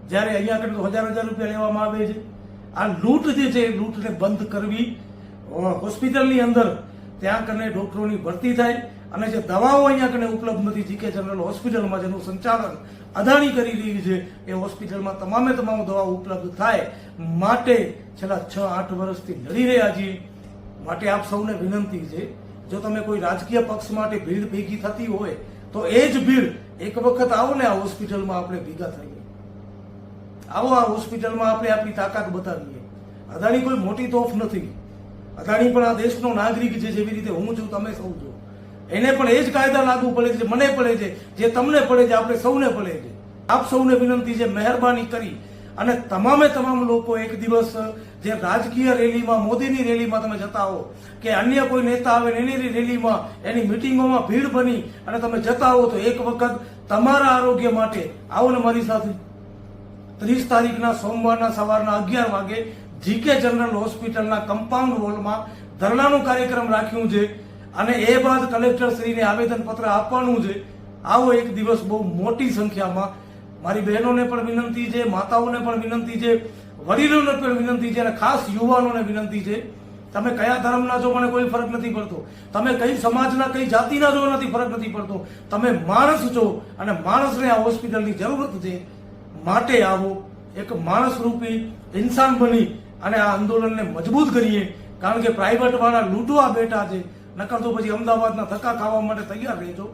જ્યારે અહીંયા આગળ તો હજાર રૂપિયા લેવામાં આવે છે. આ લૂંટ જે છે એ લૂંટને બંધ કરવી, હોસ્પિટલની અંદર ત્યાં કને ડોક્ટરોની ભરતી થાય અને જે દવાઓ અહીંયા કને ઉપલબ્ધ નથી, જીકે જનરલ હોસ્પિટલમાં જેનું સંચાલન અદાણી કરી રહી છે, એ હોસ્પિટલમાં તમામ દવાઓ ઉપલબ્ધ થાય માટે છેલ્લા 6-8 વર્ષથી લડી રહ્યા છીએ. માટે આપ સૌને વિનંતી છે, જો તમે કોઈ રાજકીય પક્ષ માટે ભીડ ભેગી થતી હોય તો એ જ ભીડ એક વખત આવો ને આ હોસ્પિટલમાં આપણે ભેગા થઈએ, આવો આ હોસ્પિટલમાં આપણે આપણી તાકાત બતાવીએ. અદાણી કોઈ મોટી તોફ નથી. અદાણી પણ આ દેશનો નાગરિક છે, જેવી રીતે હું છું, તમે સૌ છો. એને પણ એ જ કાયદા લાગુ પડે છે, મને પડે છે, જે તમને પડે છે, આપણે સૌને પડે છે. આપ સૌને વિનંતી છે, મહેરબાની કરી અને તમામ લોકો એક દિવસ જે રાજકીય રેલીમાં, મોદીની રેલીમાં તમે જતા હો કે અન્ય કોઈ નેતા આવે એની રેલીમાં, એની મિટિંગોમાં ભીડ બની અને તમે જતા હો તો એક વખત તમારા આરોગ્ય માટે આવો ને મારી સાથે. 30 તારીખના સોમવારના સવારના 11 વાગે જીકે જનરલ હોસ્પિટલના કમ્પાઉન્ડ હોલમાં ધરણાનો કાર્યક્રમ રાખ્યું છે અને એ બાદ કલેક્ટરશ્રીને આવેદનપત્ર આપવાનું છે. આવો એક દિવસ બહુ મોટી સંખ્યામાં. મારી બહેનોને પણ વિનંતી છે, માતાઓને પણ વિનંતી છે, વડીલોને પણ વિનંતી છે અને ખાસ યુવાનોને વિનંતી છે, તમે કયા ધર્મના છો મને કોઈ ફરક નથી પડતો, તમે કઈ સમાજના, કઈ જાતિના છો નથી ફરક નથી પડતો, તમે માણસ છો અને માણસને આ હોસ્પિટલની જરૂરત છે. માટે આવો, એક માણસ રૂપી ઇન્સાન બની અને આ આંદોલનને મજબૂત કરીએ. કારણ કે પ્રાઇવેટ વાળા લૂંટવા બેઠા છે, નકર તો પછી અમદાવાદના ધક્કા ખાવા માટે તૈયાર રહેજો.